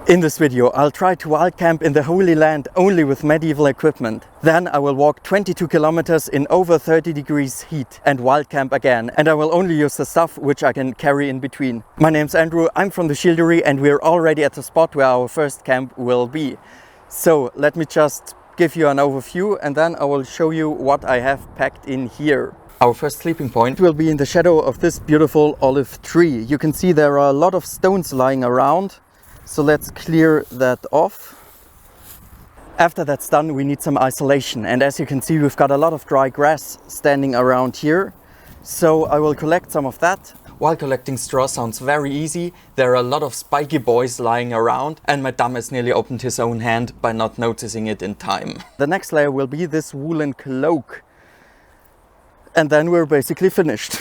In this video, I'll try to wild camp in the Holy Land only with medieval equipment. Then I will walk 22 kilometers in over 30 degrees heat and wild camp again. And I will only use the stuff which I can carry in between. My name's Andrew, I'm from the Schildery and we're already at the spot where our first camp will be. So let me just give you an overview and then I will show you what I have packed in here. Our first sleeping point will be in the shadow of this beautiful olive tree. You can see there are a lot of stones lying around. So let's clear that off. After that's done, we need some isolation. And as you can see, we've got a lot of dry grass standing around here. So I will collect some of that. While collecting straw sounds very easy, there are a lot of spiky boys lying around and my thumb has nearly opened his own hand by not noticing it in time. The next layer will be this woolen cloak. And then we're basically finished.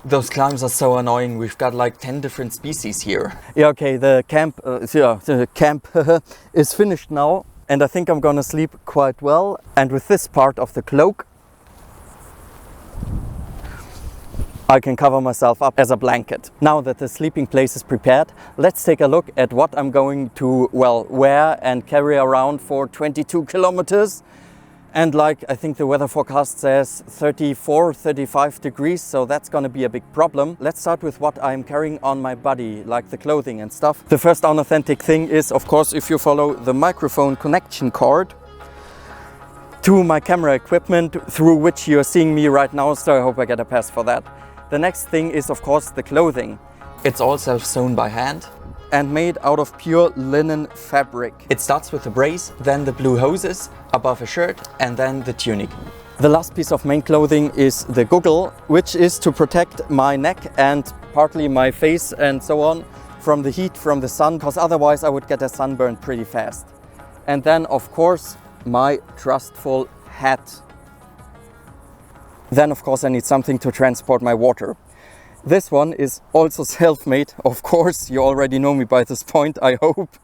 Those climbs are so annoying. We've got like 10 different species here. Yeah, okay, the camp is finished now and I think I'm gonna sleep quite well. And with this part of the cloak, I can cover myself up as a blanket. Now that the sleeping place is prepared, let's take a look at what I'm going to, well, wear and carry around for 22 kilometers. And like I think the weather forecast says 34, 35 degrees, so that's gonna be a big problem. Let's start with what I'm carrying on my body, like the clothing and stuff. The first unauthentic thing is, of course, if you follow the microphone connection cord to my camera equipment through which you're seeing me right now, so I hope I get a pass for that. The next thing is, of course, the clothing. It's all self-sewn by hand and made out of pure linen fabric. It starts with the brace, then the blue hoses, above a shirt, and then the tunic. The last piece of main clothing is the goggle, which is to protect my neck and partly my face and so on from the heat from the sun, because otherwise I would get a sunburn pretty fast. And then, of course, my trustful hat. Then, of course, I need something to transport my water. This one is also self-made, of course, you already know me by this point, I hope.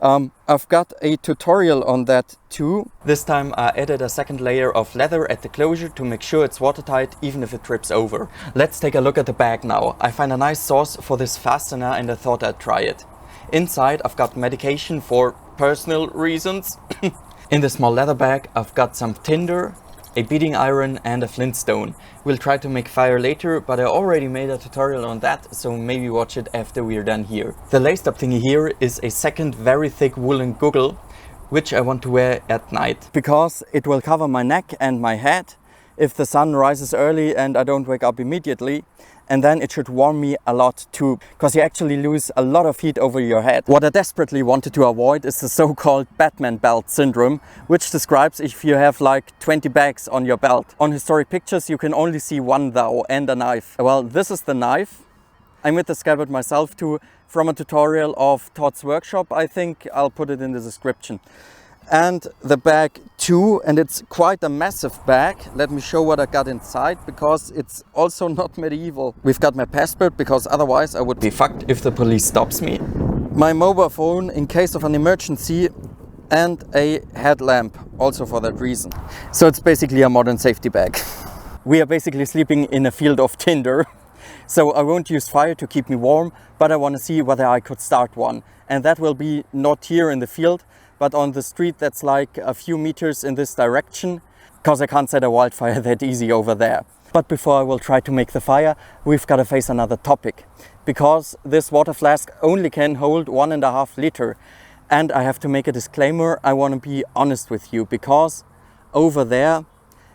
I've got a tutorial on that too. This time I added a second layer of leather at the closure to make sure it's watertight even if it trips over. Let's take a look at the bag now. I find a nice source for this fastener and I thought I'd try it. Inside I've got medication for personal reasons. In the small leather bag I've got some tinder, a beating iron and a flintstone. We'll try to make fire later, but I already made a tutorial on that, so maybe watch it after we're done here. The laced up thingy here is a second very thick woolen goggle, which I want to wear at night. Because it will cover my neck and my head if the sun rises early and I don't wake up immediately. And then it should warm me a lot too, because you actually lose a lot of heat over your head. What I desperately wanted to avoid is the so-called Batman belt syndrome, which describes if you have like 20 bags on your belt. On historic pictures you can only see one though and a knife. Well, this is the knife. I made the scabbard myself too from a tutorial of Todd's workshop. I think I'll put it in the description. And the bag too, and it's quite a massive bag. Let me show what I got inside, because it's also not medieval. We've got my passport, because otherwise I would be fucked if the police stops me. My mobile phone in case of an emergency, and a headlamp, also for that reason. So it's basically a modern safety bag. We are basically sleeping in a field of tinder. So I won't use fire to keep me warm, but I want to see whether I could start one. And that will be not here in the field, but on the street that's like a few meters in this direction, because I can't set a wildfire that easy over there. But before I will try to make the fire, we've got to face another topic, because this water flask only can hold 1.5 liters. And I have to make a disclaimer, I want to be honest with you, because over there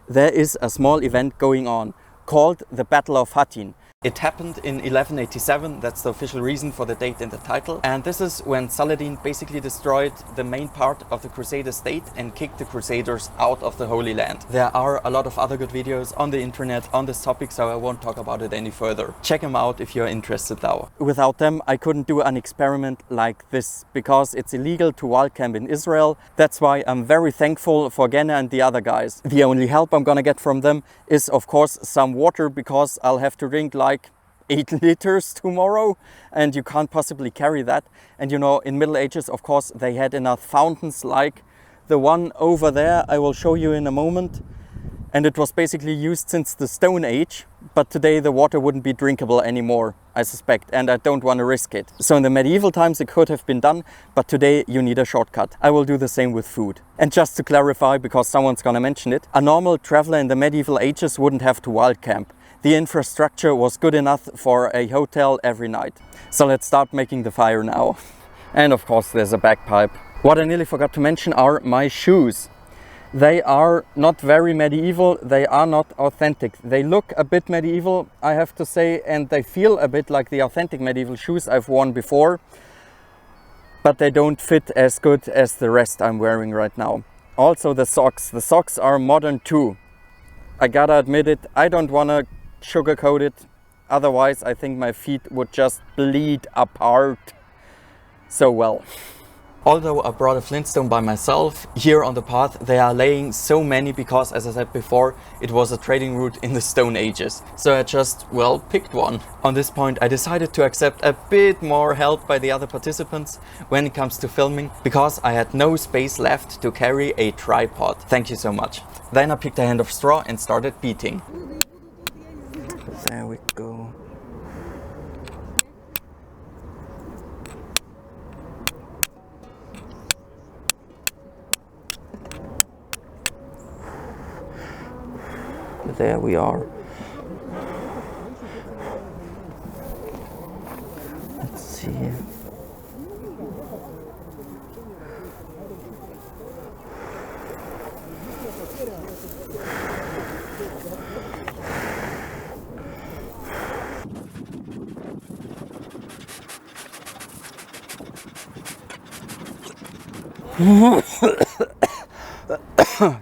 is a small event going on called the Battle of Hattin. It happened in 1187, that's the official reason for the date in the title. And this is when Saladin basically destroyed the main part of the Crusader state and kicked the Crusaders out of the Holy Land. There are a lot of other good videos on the internet on this topic, so I won't talk about it any further. Check them out if you're interested though. Without them, I couldn't do an experiment like this, because it's illegal to wild camp in Israel. That's why I'm very thankful for Genna and the other guys. The only help I'm gonna get from them is, of course, some water, because I'll have to drink like 8 liters tomorrow and you can't possibly carry that. And you know, in Middle Ages, of course, they had enough fountains like The one over there I will show you in a moment. And it was basically used since the Stone Age, but today the water wouldn't be drinkable anymore, I suspect, and I don't want to risk it. So in the medieval times it could have been done, but today you need a shortcut. I will do the same with food. And just to clarify, because someone's gonna mention it, a normal traveler in the medieval ages wouldn't have to wild camp. The infrastructure was good enough for a hotel every night. So let's start making the fire now. And of course there's a bagpipe. What I nearly forgot to mention are my shoes. They are not very medieval, they are not authentic. They look a bit medieval, I have to say, and they feel a bit like the authentic medieval shoes I've worn before, but they don't fit as good as the rest I'm wearing right now. Also the socks are modern too. I gotta admit it, I don't wanna sugarcoat it, otherwise I think my feet would just bleed apart. So well. Although I brought a flintstone by myself, here on the path they are laying so many because, as I said before, it was a trading route in the Stone Ages. So I just, well, picked one. On this point I decided to accept a bit more help by the other participants when it comes to filming, because I had no space left to carry a tripod. Thank you so much. Then I picked a hand of straw and started beating. There we go. There we are. Let's see.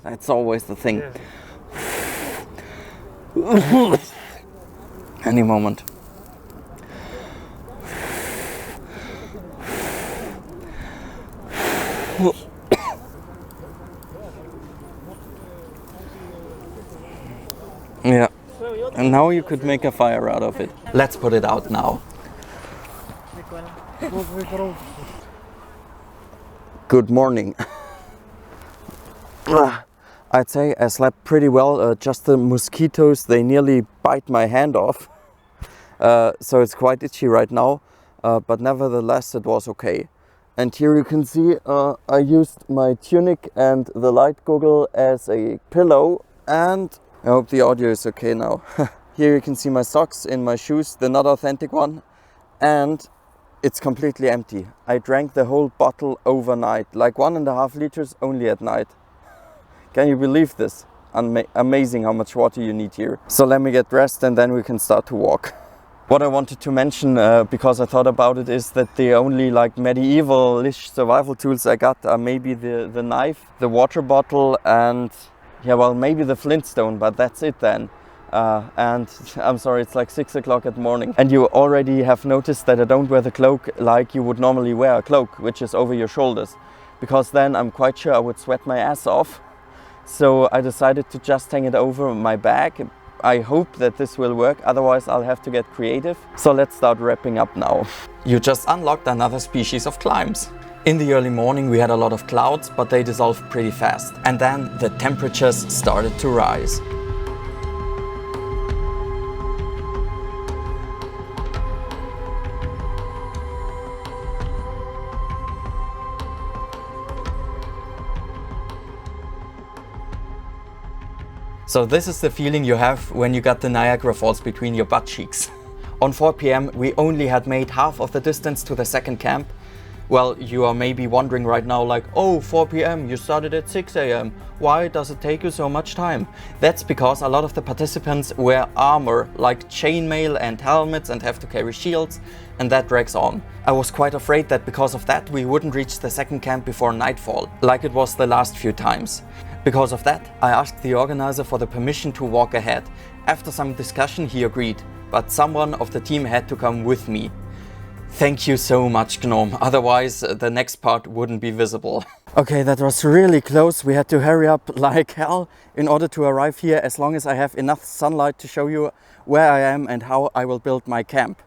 That's always the thing. Any moment. Yeah. And now you could make a fire out of it. Let's put it out now. Good morning. I'd say I slept pretty well, just the mosquitoes, they nearly bite my hand off. So it's quite itchy right now, but nevertheless it was okay. And here you can see I used my tunic and the light goggle as a pillow, and I hope the audio is okay now. Here you can see my socks in my shoes, the not authentic one, and it's completely empty. I drank the whole bottle overnight, like 1.5 liters only at night. Can you believe this? Amazing how much water you need here. So let me get dressed and then we can start to walk. What I wanted to mention, because I thought about it, is that the only like medieval-ish survival tools I got are maybe the knife, the water bottle, and yeah, well, maybe the flintstone, but that's it then. And I'm sorry, it's like 6 o'clock in the morning. And you already have noticed that I don't wear the cloak like you would normally wear a cloak, which is over your shoulders. Because then I'm quite sure I would sweat my ass off. So I decided to just hang it over my bag. I hope that this will work, otherwise I'll have to get creative. So let's start wrapping up now. You just unlocked another species of climbs. In the early morning we had a lot of clouds, but they dissolved pretty fast. And then the temperatures started to rise. So this is the feeling you have when you got the Niagara Falls between your butt cheeks. On 4 p.m. we only had made half of the distance to the second camp. Well, you are maybe wondering right now like, oh, 4 p.m. you started at 6 a.m. Why does it take you so much time? That's because a lot of the participants wear armor like chainmail and helmets and have to carry shields, and that drags on. I was quite afraid that because of that we wouldn't reach the second camp before nightfall, like it was the last few times. Because of that, I asked the organizer for the permission to walk ahead. After some discussion he agreed, but someone of the team had to come with me. Thank you so much, Gnome, otherwise the next part wouldn't be visible. Okay, that was really close. We had to hurry up like hell in order to arrive here, as long as I have enough sunlight to show you where I am and how I will build my camp.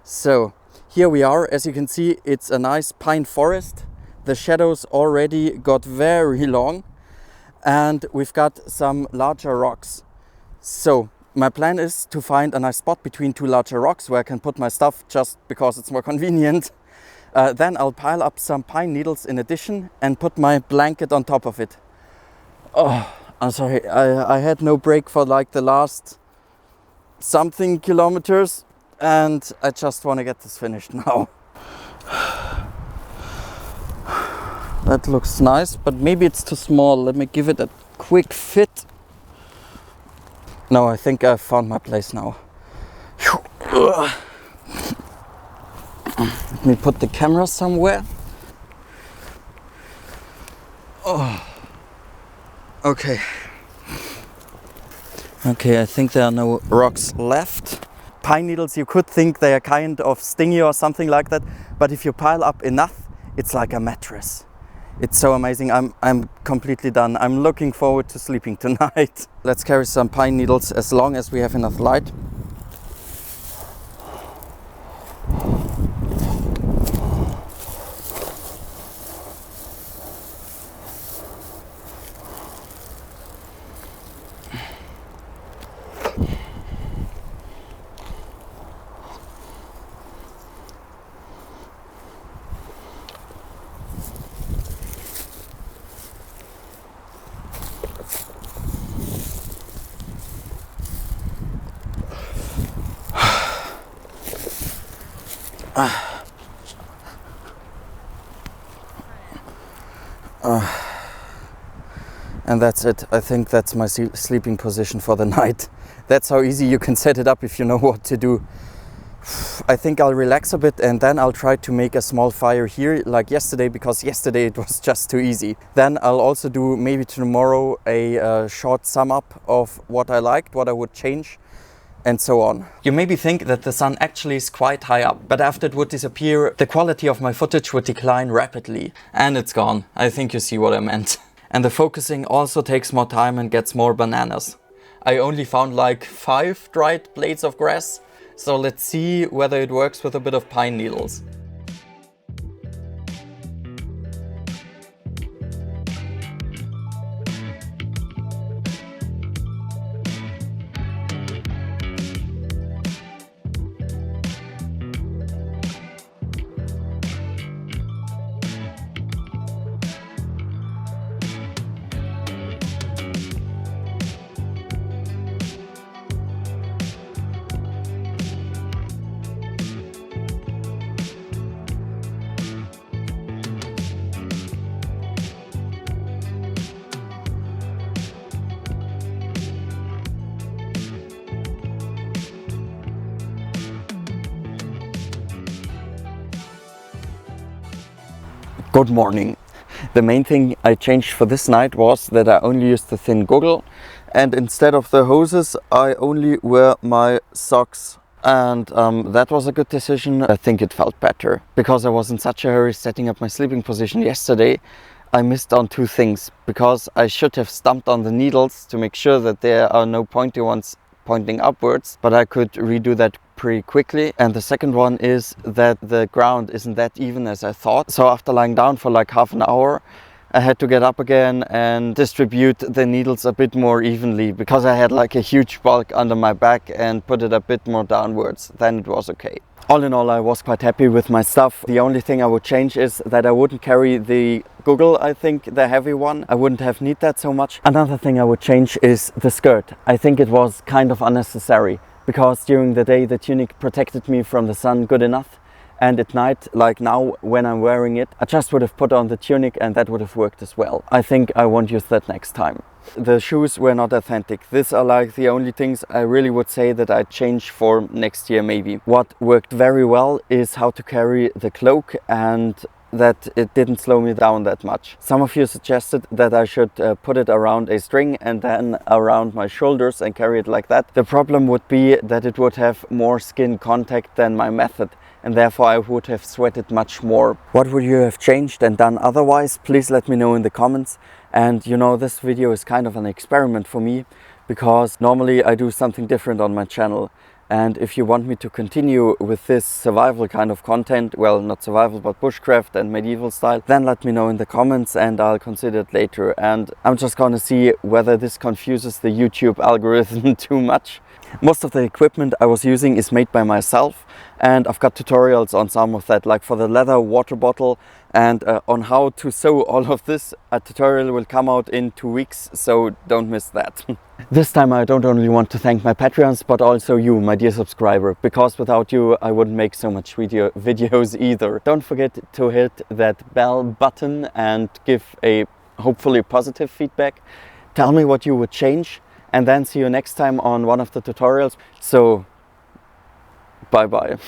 So here we are. As you can see, it's a nice pine forest. the shadows already got very long and we've got some larger rocks. So my plan is to find a nice spot between two larger rocks where I can put my stuff just because it's more convenient. Then I'll pile up some pine needles in addition and put my blanket on top of it. Oh, I'm sorry, I had no break for like the last something kilometers and I just want to get this finished now. That looks nice, but maybe it's too small. Let me give it a quick fit. No, I think I've found my place now. Let me put the camera somewhere. Oh. Okay. Okay, I think there are no rocks left. Pine needles, you could think they are kind of stingy or something like that, but if you pile up enough, it's like a mattress. It's so amazing. I'm completely done. I'm looking forward to sleeping tonight. Let's carry some pine needles as long as we have enough light. And that's it. I think that's my sleeping position for the night. That's how easy you can set it up if you know what to do. I think I'll relax a bit and then I'll try to make a small fire here like yesterday, because yesterday it was just too easy. Then I'll also do maybe tomorrow a short sum up of what I liked, what I would change, and so on. You maybe think that the sun actually is quite high up, but after it would disappear, the quality of my footage would decline rapidly. And it's gone. I think you see what I meant. And the focusing also takes more time and gets more bananas. I only found like 5 dried blades of grass, so let's see whether it works with a bit of pine needles. Good morning. The main thing I changed for this night was that I only used the thin goggle, and instead of the hoses I only wear my socks, and that was a good decision. I think it felt better because I was in such a hurry setting up my sleeping position yesterday. I missed on 2 things, because I should have stumped on the needles to make sure that there are no pointy ones pointing upwards, but I could redo that pretty quickly. And the second one is that the ground isn't that even as I thought. So after lying down for like half an hour, I had to get up again and distribute the needles a bit more evenly, because I had like a huge bulk under my back, and put it a bit more downwards. Then it was okay. All in all, I was quite happy with my stuff. The only thing I would change is that I wouldn't carry the goggle, I think, the heavy one. I wouldn't have need that so much. Another thing I would change is the skirt. I think it was kind of unnecessary, because during the day the tunic protected me from the sun good enough. And at night, like now when I'm wearing it, I just would have put on the tunic and that would have worked as well. I think I won't use that next time. The shoes were not authentic. These are like the only things I really would say that I'd change for next year maybe. What worked very well is how to carry the cloak, and that it didn't slow me down that much. Some of you suggested that I should put it around a string and then around my shoulders and carry it like that. The problem would be that it would have more skin contact than my method, and therefore I would have sweated much more. What would you have changed and done otherwise? Please let me know in the comments. And you know, this video is kind of an experiment for me, because normally I do something different on my channel. And if you want me to continue with this survival kind of content, well, not survival but bushcraft and medieval style, then let me know in the comments and I'll consider it later. And I'm just gonna see whether this confuses the YouTube algorithm too much. Most of the equipment I was using is made by myself, and I've got tutorials on some of that, like for the leather water bottle and on how to sew all of this. A tutorial will come out in 2 weeks, so don't miss that. This time I don't only want to thank my Patreons, but also you, my dear subscriber, because without you I wouldn't make so much videos either. Don't forget to hit that bell button and give a hopefully positive feedback. Tell me what you would change, and then see you next time on one of the tutorials. So bye bye.